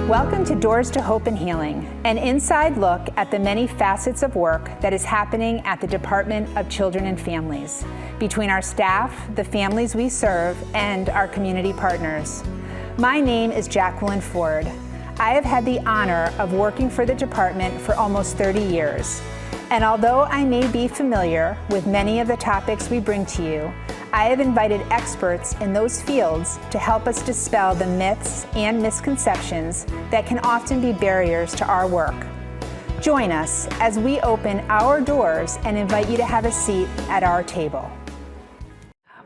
Welcome to Doors to Hope and Healing, an inside look at the many facets of work that is happening at the Department of Children and Families, between our staff, the families we serve, and our community partners. My name is Jacqueline Ford. I have had the honor of working for the department for almost 30 years. And although I may be familiar with many of the topics we bring to you, I have invited experts in those fields to help us dispel the myths and misconceptions that can often be barriers to our work. Join us as we open our doors and invite you to have a seat at our table.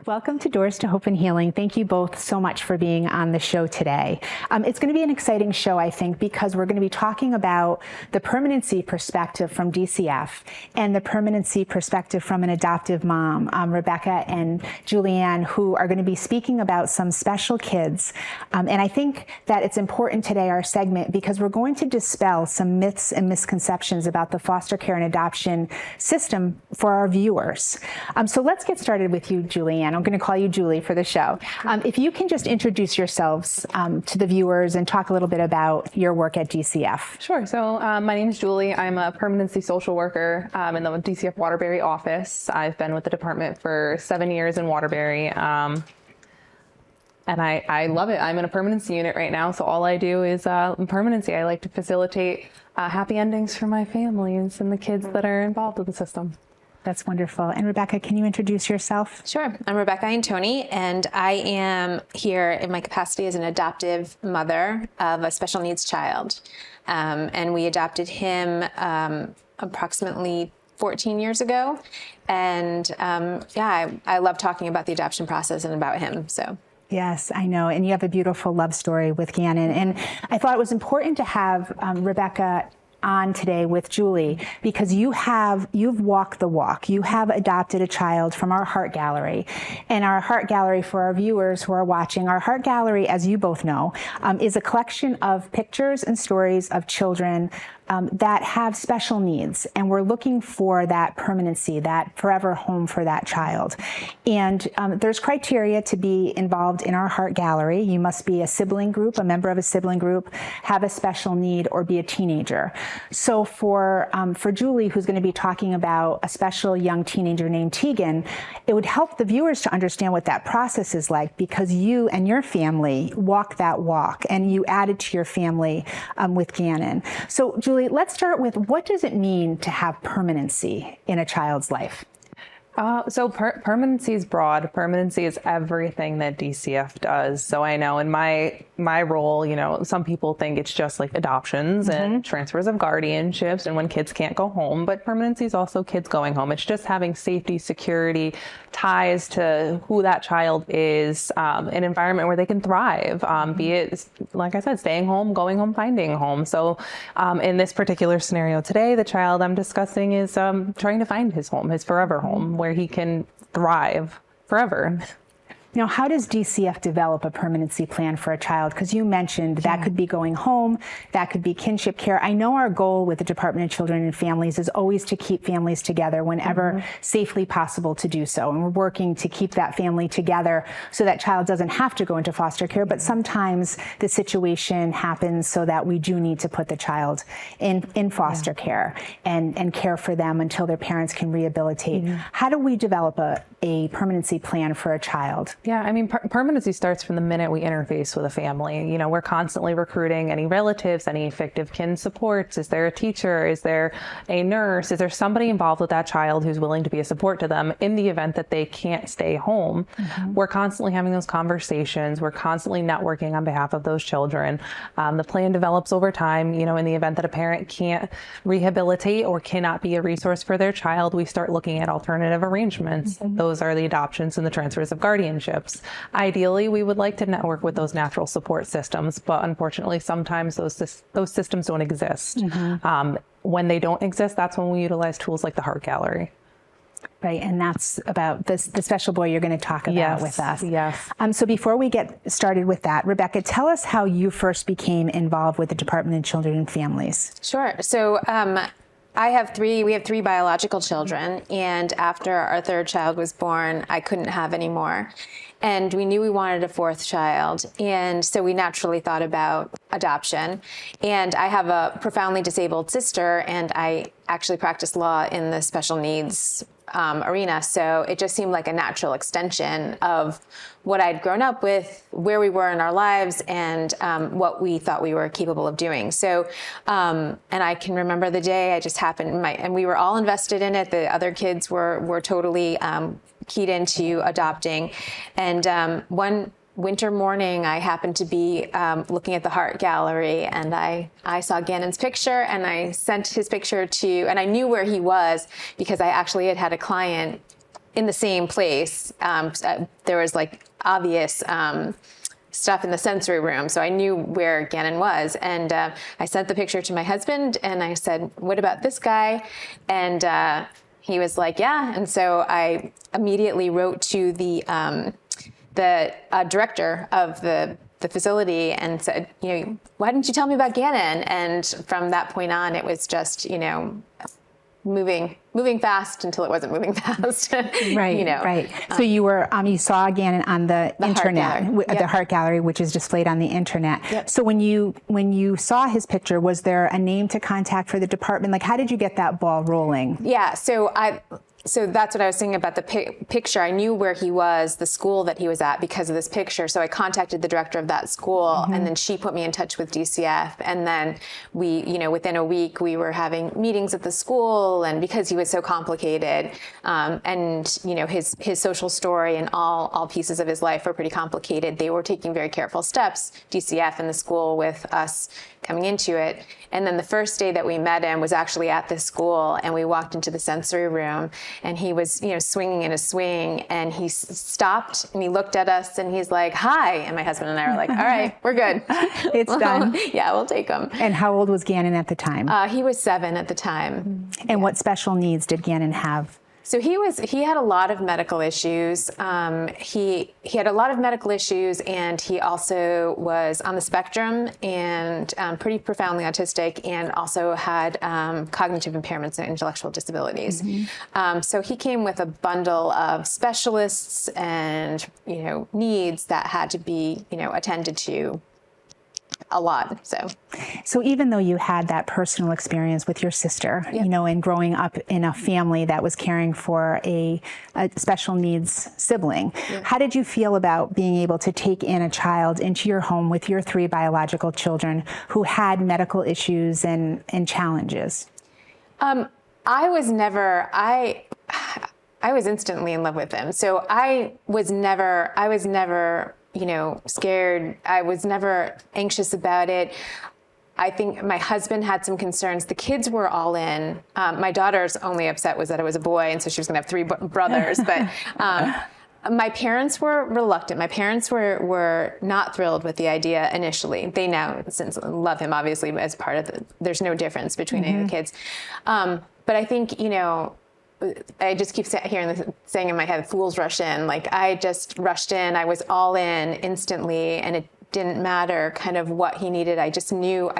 Welcome to Doors to Hope and Healing. Thank you both so much for being on the show today. It's going to be an exciting show, I think, because we're going to be talking about the permanency perspective from DCF and the permanency perspective from an adoptive mom, Rebecca and Julianne, who are going to be speaking about some special kids. And I think that it's important today, our segment, because we're going to dispel some myths and misconceptions about the foster care and adoption system for our viewers. So let's get started with you, Julianne. I'm going to call you Julie for the show. If you can just introduce yourselves to the viewers and talk a little bit about your work at DCF. Sure. So my name is Julie. I'm a permanency social worker in the DCF Waterbury office. I've been with the department for 7 years in Waterbury. And I love it. I'm in a permanency unit right now. So all I do is permanency. I like to facilitate happy endings for my families and the kids that are involved with the system. That's wonderful. And Rebecca, can you introduce yourself? Sure. I'm Rebecca Antoni, and I am here in my capacity as an adoptive mother of a special needs child. And we adopted him approximately 14 years ago. And I love talking about the adoption process and about him. So. Yes, I know. And you have a beautiful love story with Gannon. And I thought it was important to have Rebecca on today with Julie, because you've walked the walk. You have adopted a child from our Heart Gallery. And our Heart Gallery, for our viewers who are watching, our Heart Gallery, as you both know, is a collection of pictures and stories of children that have special needs, and we're looking for that permanency, that forever home for that child. And there's criteria to be involved in our Heart Gallery. You must be a sibling group, a member of a sibling group, have a special need, or be a teenager. So for Julie, who's going to be talking about a special young teenager named Tegan, it would help the viewers to understand what that process is like, because you and your family walk that walk, and you added to your family with Gannon. So Julie, let's start with, what does it mean to have permanency in a child's life? So permanency is broad. Permanency is everything that DCF does. So I know in my role, some people think it's just like adoptions and transfers of guardianships and when kids can't go home, but permanency is also kids going home. It's just having safety, security, ties to who that child is, an environment where they can thrive, be it, like I said, staying home, going home, finding a home. So in this particular scenario today, the child I'm discussing is trying to find his home, his forever home, where he can thrive forever. Now, how does DCF develop a permanency plan for a child? Because you mentioned that could be going home, that could be kinship care. I know our goal with the Department of Children and Families is always to keep families together whenever safely possible to do so. And we're working to keep that family together so that child doesn't have to go into foster care. But sometimes the situation happens so that we do need to put the child in foster care and care for them until their parents can rehabilitate. How do we develop a permanency plan for a child? Yeah, I mean, permanency starts from the minute we interface with a family. We're constantly recruiting any relatives, any fictive kin supports. Is there a teacher? Is there a nurse? Is there somebody involved with that child who's willing to be a support to them in the event that they can't stay home? We're constantly having those conversations. We're constantly networking on behalf of those children. The plan develops over time. In the event that a parent can't rehabilitate or cannot be a resource for their child, we start looking at alternative arrangements. Those are the adoptions and the transfers of guardianship. Ideally, we would like to network with those natural support systems, but unfortunately, sometimes those systems don't exist. When they don't exist, that's when we utilize tools like the Heart Gallery. Right, and that's about the special boy you're going to talk about with us. Yes. So before we get started with that, Rebecca, tell us how you first became involved with the Department of Children and Families. Sure. So we have three biological children, and after our third child was born, I couldn't have any more. and we knew we wanted a fourth child. And so we naturally thought about adoption. And I have a profoundly disabled sister, and I actually practice law in the special needs arena. So it just seemed like a natural extension of what I'd grown up with, where we were in our lives, and what we thought we were capable of doing. So, and I can remember the day I just happened, and we were all invested in it. The other kids were totally keyed into adopting. And one winter morning, I happened to be looking at the Heart Gallery, and I saw Gannon's picture, and I sent his picture and I knew where he was because I actually had a client in the same place. There was like obvious stuff in the sensory room, so I knew where Gannon was. And I sent the picture to my husband, and I said, "What about this guy?" And he was like, "Yeah." And so I immediately wrote to the director of the facility and said, "Why didn't you tell me about Gannon?" And from that point on, it was just, moving fast until it wasn't moving fast. Right. Right. So you were, you saw Gannon on the internet, the Heart Gallery, which is displayed on the internet. Yep. So when you saw his picture, was there a name to contact for the department? Like, how did you get that ball rolling? Yeah. So that's what I was saying about the picture. I knew where he was, the school that he was at, because of this picture. So I contacted the director of that school, and then she put me in touch with DCF. And then we, within a week, we were having meetings at the school. And because he was so complicated, and his social story and all pieces of his life were pretty complicated, they were taking very careful steps, DCF and the school, with us coming into it. And then the first day that we met him was actually at this school, and we walked into the sensory room, and he was, swinging in a swing, and he stopped and he looked at us and he's like, "Hi." And my husband and I were like, "All right, we're good. It's done." Yeah, we'll take him. And how old was Gannon at the time? He was 7 at the time. And what special needs did Gannon have? So he had a lot of medical issues. He had a lot of medical issues, and he also was on the spectrum and pretty profoundly autistic, and also had cognitive impairments and intellectual disabilities. So he came with a bundle of specialists and needs that had to be attended to a lot. So even though you had that personal experience with your sister, and growing up in a family that was caring for a special needs sibling, how did you feel about being able to take in a child into your home with your 3 biological children who had medical issues and challenges? I was instantly in love with him. So I was never scared. I was never anxious about it. I think my husband had some concerns. The kids were all in. My daughter's only upset was that it was a boy, and so she was going to have 3 brothers. But my parents were reluctant. My parents were not thrilled with the idea initially. They now since love him, obviously, as part of there's no difference between any of the kids. But I think, I just keep saying in my head, fools rush in. Like, I just rushed in. I was all in instantly, and it didn't matter kind of what he needed. I just knew,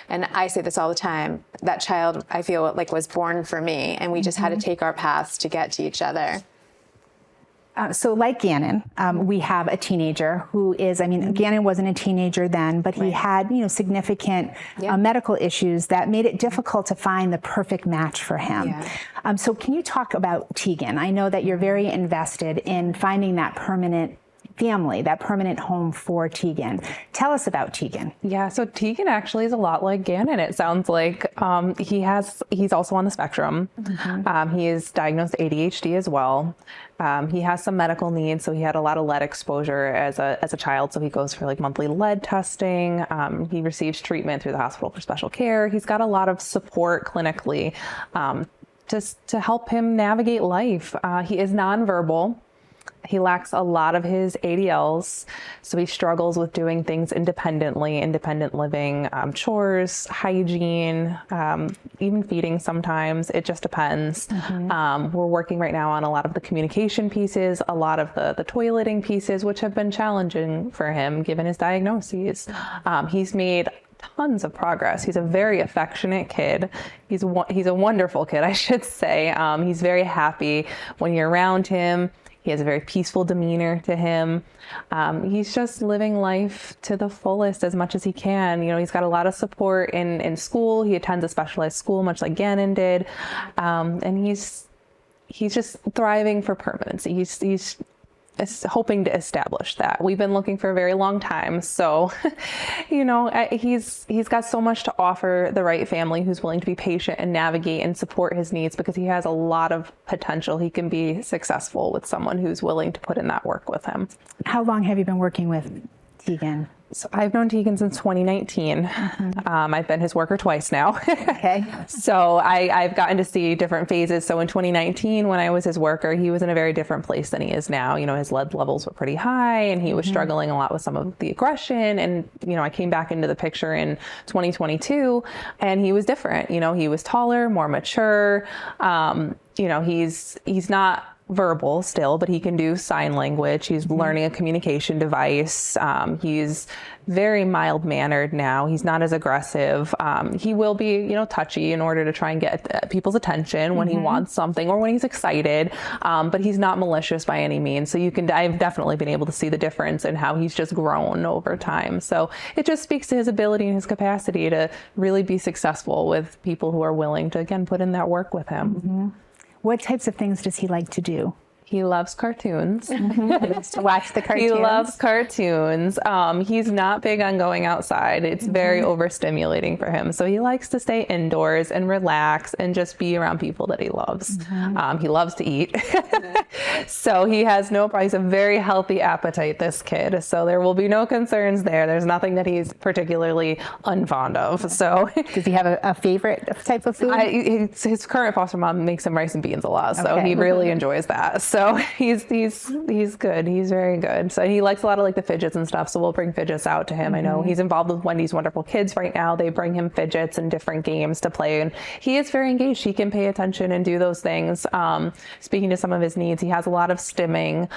and I say this all the time, that child, I feel like, was born for me, and we just had to take our paths to get to each other. So like Gannon, we have a teenager who is, Gannon wasn't a teenager then, but he had, significant medical issues that made it difficult to find the perfect match for him. So can you talk about Tegan? I know that you're very invested in finding that permanent family, that permanent home for Tegan. Tell us about Tegan. Yeah, so Tegan actually is a lot like Gannon. It sounds like he's also on the spectrum. He is diagnosed ADHD as well. He has some medical needs, so he had a lot of lead exposure as a child. So he goes for monthly lead testing. He receives treatment through the hospital for special care. He's got a lot of support clinically just to help him navigate life. He is nonverbal. He lacks a lot of his ADLs, so he struggles with doing things independently, independent living, chores, hygiene, even feeding sometimes. It just depends. We're working right now on a lot of the communication pieces, a lot of the toileting pieces, which have been challenging for him given his diagnoses. He's made tons of progress. He's a very affectionate kid. He's a wonderful kid, I should say. He's very happy when you're around him. He has a very peaceful demeanor to him. He's just living life to the fullest as much as he can. You know, he's got a lot of support in school. He attends a specialized school, much like Gannon did. And he's just thriving for permanency. He's hoping to establish that. We've been looking for a very long time. So, you know, he's got so much to offer the right family who's willing to be patient and navigate and support his needs, because he has a lot of potential. He can be successful with someone who's willing to put in that work with him. How long have you been working with Tegan? So I've known Tegan since 2019. I've been his worker twice now. Okay. So I've gotten to see different phases. So in 2019, when I was his worker, he was in a very different place than he is now. You know, his lead levels were pretty high and he was struggling a lot with some of the aggression. And, you know, I came back into the picture in 2022 and he was different. You know, he was taller, more mature. You know, he's not verbal still, but he can do sign language. He's learning a communication device. He's very mild-mannered now. He's not as aggressive. He will be, you know, touchy in order to try and get people's attention when he wants something or when he's excited. But he's not malicious by any means. So I've definitely been able to see the difference in how he's just grown over time. So it just speaks to his ability and his capacity to really be successful with people who are willing to, again, put in that work with him. What types of things does he like to do? He loves cartoons. He likes to watch the cartoons. He loves cartoons. He's not big on going outside. It's very overstimulating for him. So he likes to stay indoors and relax and just be around people that he loves. He loves to eat. So he has no problem. He's a very healthy appetite, this kid. So there will be no concerns there. There's nothing that he's particularly unfond of. So does he have a favorite type of food? His current foster mom makes him rice and beans a lot. So he really enjoys that. So he's good. He's very good. So he likes a lot of like the fidgets and stuff. So we'll bring fidgets out to him. I know he's involved with Wendy's Wonderful Kids right now. They bring him fidgets and different games to play. And he is very engaged. He can pay attention and do those things. Speaking to some of his needs, he has a lot of stimming.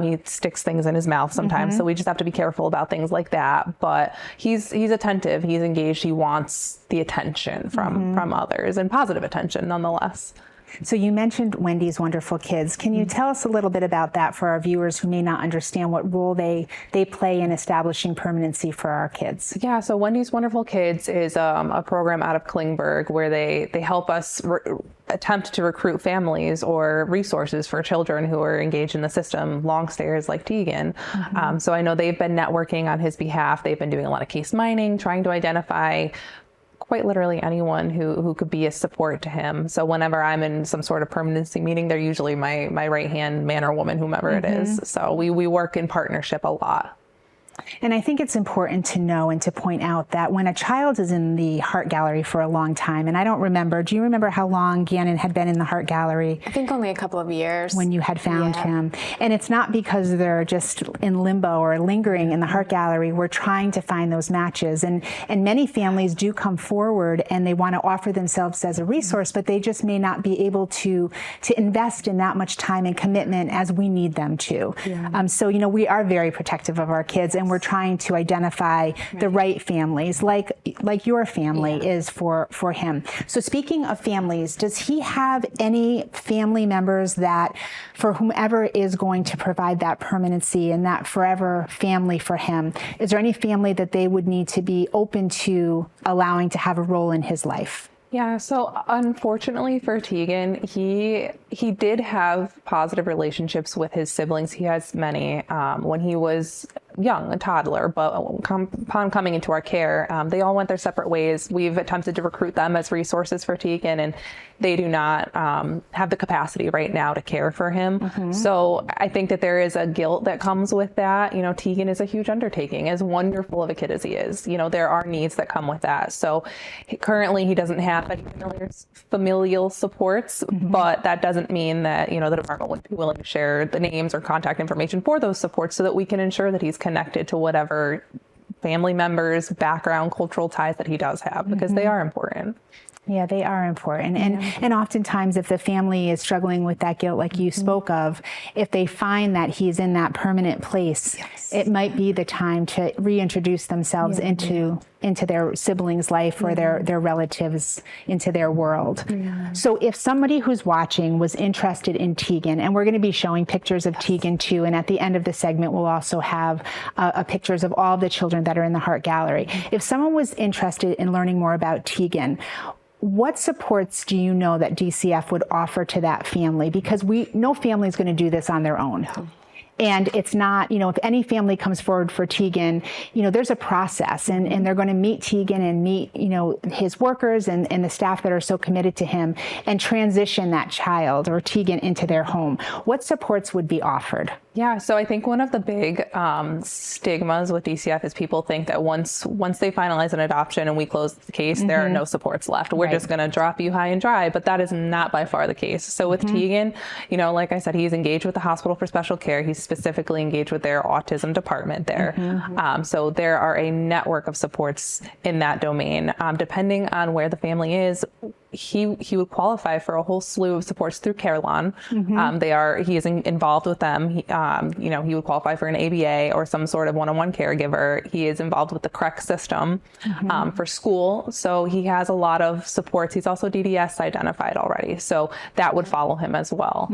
He sticks things in his mouth sometimes. So we just have to be careful about things like that. But he's attentive. He's engaged. He wants the attention from others, and positive attention nonetheless. So you mentioned Wendy's Wonderful Kids. Can you tell us a little bit about that for our viewers who may not understand what role they play in establishing permanency for our kids? Yeah, so Wendy's Wonderful Kids is a program out of Klingberg where they help us attempt to recruit families or resources for children who are engaged in the system, long stayers like Tegan. So I know they've been networking on his behalf. They've been doing a lot of case mining, trying to identify quite literally anyone who could be a support to him. So whenever I'm in some sort of permanency meeting, they're usually my right-hand man or woman, whomever it is. So we work in partnership a lot. And I think it's important to know and to point out that when a child is in the Heart Gallery for a long time, and I don't remember, do you remember how long Gannon had been in the Heart Gallery? I think only a couple of years. When you had found him. And it's not because they're just in limbo or lingering in the Heart Gallery. We're trying to find those matches. And many families do come forward and they want to offer themselves as a resource, but they just may not be able to invest in that much time and commitment as we need them to. So, you know, we are very protective of our kids, and we're trying to identify the right families, like your family is for him. So speaking of families, does he have any family members that, for whomever is going to provide that permanency and that forever family for him, is there any family that they would need to be open to allowing to have a role in his life? Yeah, so unfortunately for Tegan, he did have positive relationships with his siblings. He has many. When he was young, a toddler, but upon coming into our care, they all went their separate ways. We've attempted to recruit them as resources for Tegan, and they do not have the capacity right now to care for him. So I think that there is a guilt that comes with that. You know, Tegan is a huge undertaking, as wonderful of a kid as he is. You know, there are needs that come with that. So currently he doesn't have any familial supports, but that doesn't mean that, you know, the department would be willing to share the names or contact information for those supports so that we can ensure that he's connected to whatever family members, background, cultural ties that he does have, because they are important. Yeah, they are important. And oftentimes if the family is struggling with that guilt like you spoke of, if they find that he's in that permanent place, it might be the time to reintroduce themselves into into their siblings' life or their relatives into their world. So if somebody who's watching was interested in Tegan, and we're going to be showing pictures of Tegan too, and at the end of the segment we'll also have pictures of all the children that are in the Heart Gallery. If someone was interested in learning more about Tegan, what supports do you know that DCF would offer to that family? Because no family is going to do this on their own. And it's not, if any family comes forward for Tegan, there's a process, and they're going to meet Tegan and meet, his workers and the staff that are so committed to him, and transition that child or Tegan into their home. What supports would be offered? Yeah, so I think one of the big stigmas with DCF is people think that once they finalize an adoption and we close the case, there are no supports left. We're just going to drop you high and dry, but that is not by far the case. So with Tegan, like I said, he's engaged with the Hospital for Special Care. He's specifically engaged with their autism department there. So there are a network of supports in that domain. Depending on where the family is, he would qualify for a whole slew of supports through Carelon. He is involved with them. He would qualify for an ABA or some sort of one-on-one caregiver. He is involved with the CREC system for school. So he has a lot of supports. He's also DDS identified already. So that would follow him as well.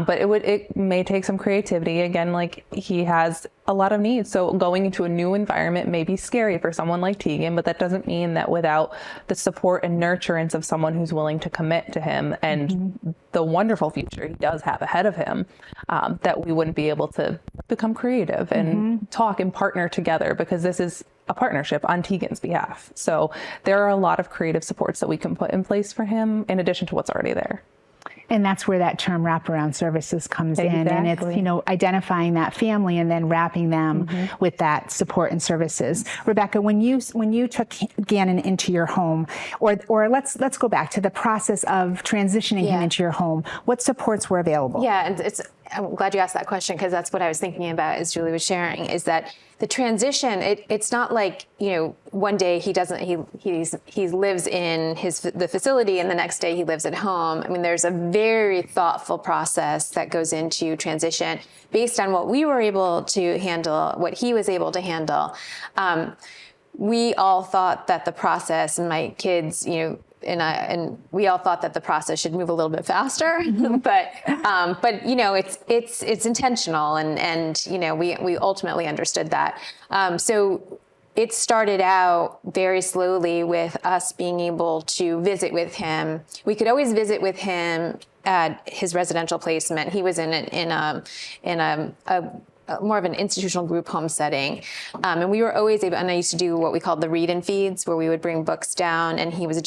But it may take some creativity. Again, like he has a lot of needs. So going into a new environment may be scary for someone like Tegan, but that doesn't mean that without the support and nurturance of someone who's willing to commit to him and the wonderful future he does have ahead of him, that we wouldn't be able to become creative and talk and partner together, because this is a partnership on Tegan's behalf. So there are a lot of creative supports that we can put in place for him in addition to what's already there. And that's where that term wraparound services comes in. And it's, identifying that family and then wrapping them with that support and services. Rebecca, when you took Gannon into your home, or let's go back to the process of transitioning him into your home, what supports were available? Yeah, and I'm glad you asked that question, because that's what I was thinking about as Julie was sharing, is that the transition, it's not like, one day he lives in the facility and the next day he lives at home. I mean, there's a very thoughtful process that goes into transition based on what we were able to handle, what he was able to handle. We all thought that the process, and my kids, and we all thought that the process should move a little bit faster, but it's intentional, and we ultimately understood that. So it started out very slowly with us being able to visit with him. We could always visit with him at his residential placement. He was in a more of an institutional group home setting. And we were always able, and I used to do what we called the read and feeds, where we would bring books down, and he had a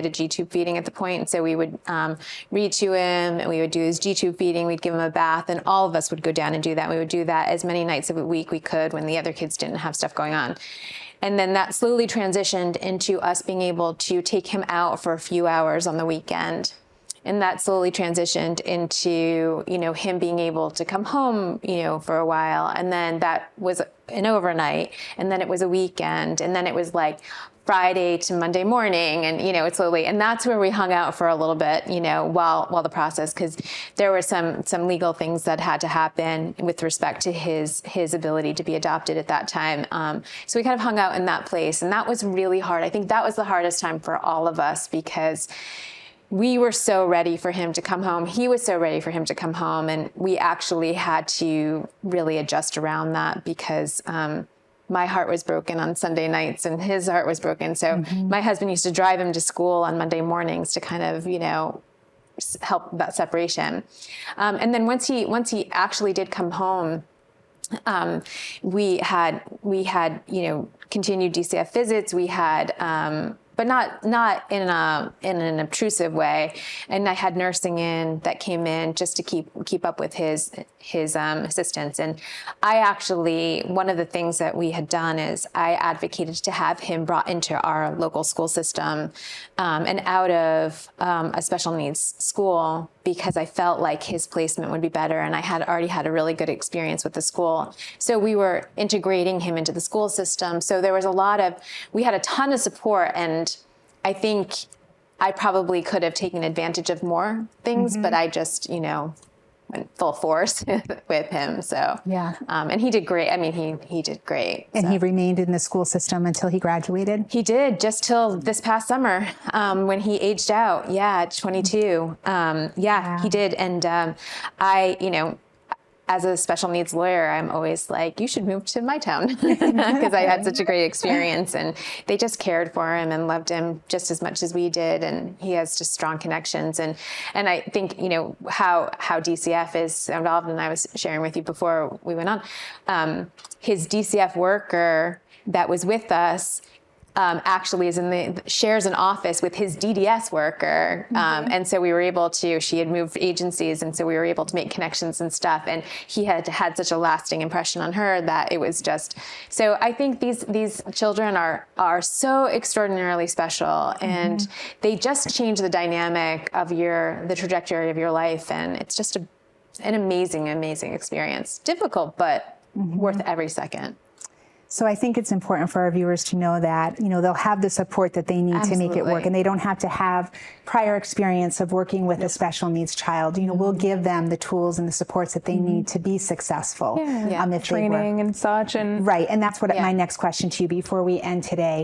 G-tube feeding at the point. And so we would read to him, and we would do his G-tube feeding, we'd give him a bath, and all of us would go down and do that. We would do that as many nights of the week we could when the other kids didn't have stuff going on. And then that slowly transitioned into us being able to take him out for a few hours on the weekend. And that slowly transitioned into, him being able to come home, for a while. And then that was an overnight. And then it was a weekend. And then it was like Friday to Monday morning. And, it slowly, and that's where we hung out for a little bit, while the process, because there were some legal things that had to happen with respect to his ability to be adopted at that time. So we kind of hung out in that place. And that was really hard. I think that was the hardest time for all of us, because we were so ready for him to come home. He was so ready for him to come home. And we actually had to really adjust around that, because my heart was broken on Sunday nights and his heart was broken. So my husband used to drive him to school on Monday mornings to kind of, help that separation. And then once he actually did come home, we had continued DCF visits. We had, but not in an obtrusive way. And I had nursing in that came in just to keep up with his assistance. And I actually, one of the things that we had done is I advocated to have him brought into our local school system and out of a special needs school, because I felt like his placement would be better. And I had already had a really good experience with the school. So we were integrating him into the school system. So there was we had a ton of support, and I think I probably could have taken advantage of more things, but I just, went full force with him. So Yeah. And he did great. I mean, he did great. And so. he remained in the school system until he graduated? He did, just till this past summer, when he aged out. Yeah, at 22. He did. And as a special needs lawyer, I'm always like, you should move to my town, because I had such a great experience, and they just cared for him and loved him just as much as we did. And he has just strong connections. And I think, how DCF is involved, and I was sharing with you before we went on, his DCF worker that was with us actually shares an office with his DDS worker. And so we were able to, she had moved agencies, and so we were able to make connections and stuff. And he had such a lasting impression on her that it was just, so I think these children are so extraordinarily special, and they just change the dynamic of the trajectory of your life. And it's just an amazing, amazing experience. Difficult, but worth every second. So I think it's important for our viewers to know that, they'll have the support that they need to make it work, and they don't have to have prior experience of working with a special needs child. We'll give them the tools and the supports that they need to be successful. If training and such. And right. And that's what my next question to you before we end today.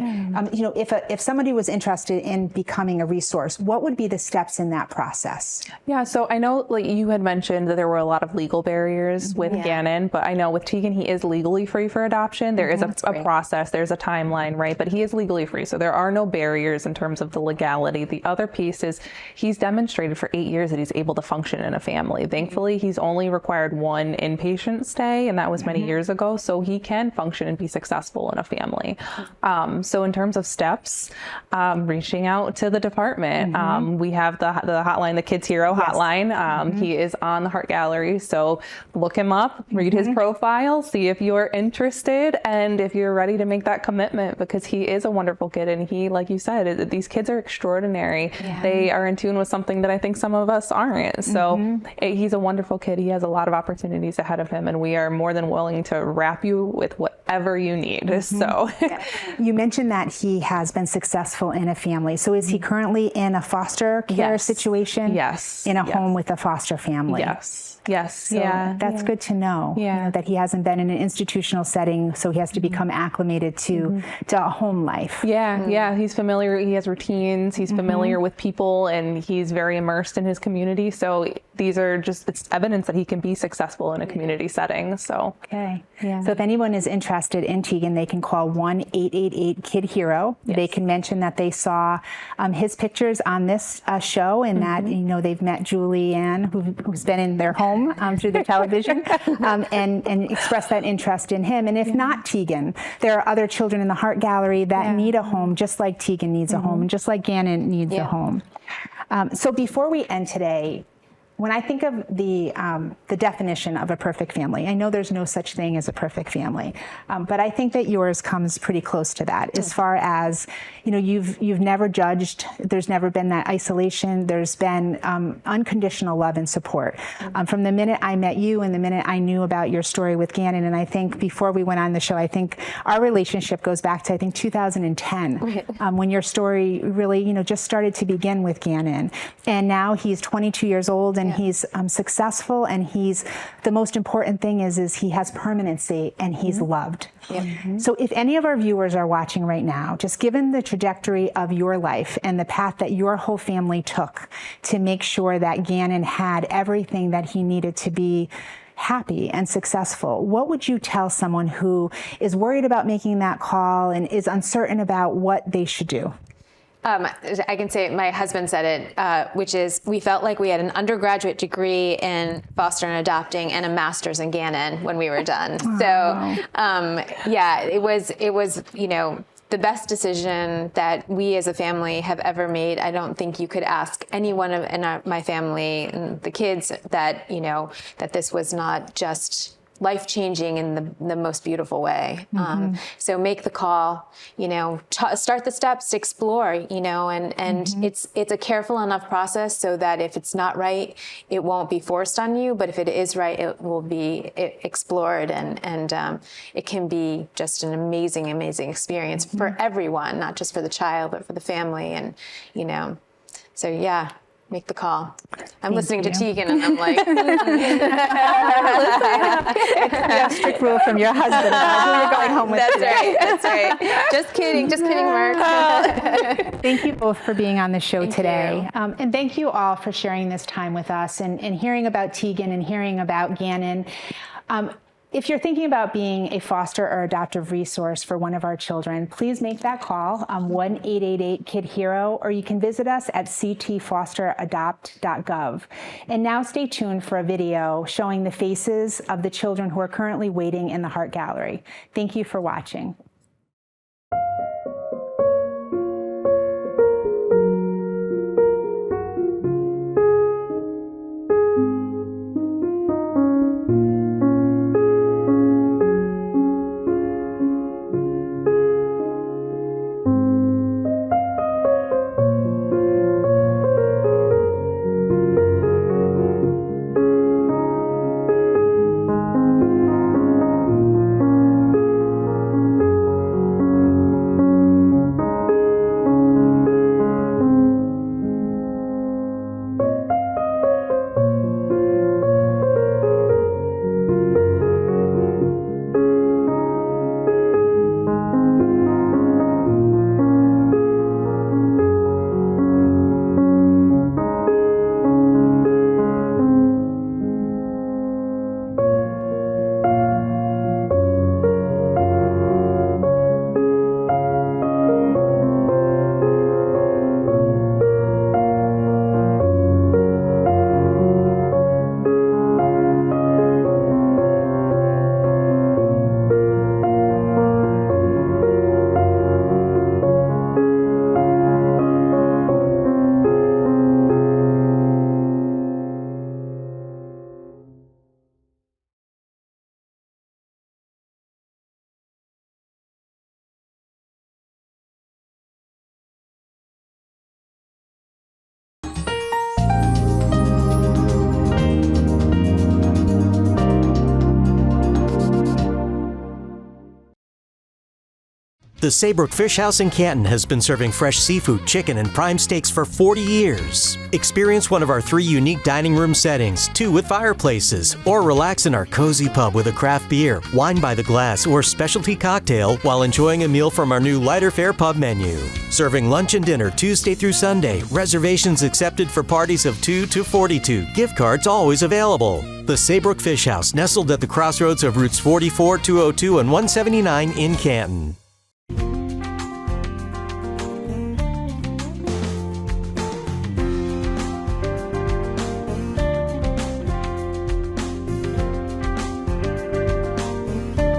If somebody was interested in becoming a resource, what would be the steps in that process? Yeah. So I know, like you had mentioned, that there were a lot of legal barriers with Gannon, but I know with Tegan, he is legally free for adoption. There is a process, there's a timeline, right? But he is legally free. So there are no barriers in terms of the legality. The other piece is he's demonstrated for 8 years that he's able to function in a family. Thankfully, he's only required one inpatient stay, and that was many years ago. So he can function and be successful in a family. So in terms of steps, reaching out to the department. We have the hotline, the Kids Hero hotline. He is on the Heart Gallery. So look him up, read his profile, see if you're interested, and if you're ready to make that commitment, because he is a wonderful kid. And he, like you said, these kids are extraordinary. They are in tune with something that I think some of us aren't. So he's a wonderful kid. He has a lot of opportunities ahead of him, and we are more than willing to wrap you with whatever you need. So you mentioned that he has been successful in a family. So is he currently in a foster care situation? Yes. In a home with a foster family? Yes. So that's good to know. That he hasn't been in an institutional setting, so he has to become acclimated to a home life. He's familiar. He has routines. He's familiar with people, and he's very immersed in his community. So these are it's evidence that he can be successful in a community setting. So so if anyone is interested in Tegan, they can call 1-888-KID-HERO. They can mention that they saw his pictures on this show, and that they've met Julianne, who's been in their home through the television, and express that interest in him. And if not Tegan, there are other children in the Heart Gallery that need a home, just like Tegan needs a home, and just like Gannon needs a home. So before we end today, when I think of the definition of a perfect family, I know there's no such thing as a perfect family, but I think that yours comes pretty close to that. As far as you've never judged. There's never been that isolation. There's been unconditional love and support from the minute I met you and the minute I knew about your story with Gannon. And I think before we went on the show, I think our relationship goes back to 2010 when your story really just started to begin with Gannon. And now he's 22 years old. And he's successful, and the most important thing is he has permanency, and he's loved. So if any of our viewers are watching right now, just given the trajectory of your life and the path that your whole family took to make sure that Gannon had everything that he needed to be happy and successful, what would you tell someone who is worried about making that call and is uncertain about what they should do? I can say my husband said it, which is we felt like we had an undergraduate degree in foster and adopting and a master's in Gannon when we were done. So, it was the best decision that we as a family have ever made. I don't think you could ask anyone in my family and the kids that that this was not just life-changing in the most beautiful way. So make the call, start the steps, explore, and it's a careful enough process so that if it's not right, it won't be forced on you. But if it is right, it will be explored, and it can be just an amazing, amazing experience for everyone, not just for the child, but for the family. And, so make the call. I'm listening you. to Tegan and I'm like, Strict rule from your husband about who you're going home with today. That's right. Just kidding, Mark. Thank you both for being on the show today. And thank you all for sharing this time with us and hearing about Tegan and hearing about Gannon. If you're thinking about being a foster or adoptive resource for one of our children, please make that call, 1-888-KID-HERO, or you can visit us at ctfosteradopt.gov. And now stay tuned for a video showing the faces of the children who are currently waiting in the Heart Gallery. Thank you for watching. The Saybrook Fish House in Canton has been serving fresh seafood, chicken, and prime steaks for 40 years. Experience one of our 3 unique dining room settings, 2 with fireplaces, or relax in our cozy pub with a craft beer, wine by the glass, or specialty cocktail while enjoying a meal from our new lighter fare pub menu. Serving lunch and dinner Tuesday through Sunday. Reservations accepted for parties of 2 to 42. Gift cards always available. The Saybrook Fish House, nestled at the crossroads of routes 44, 202, and 179 in Canton.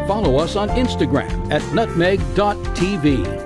Follow us on Instagram at nutmeg.tv.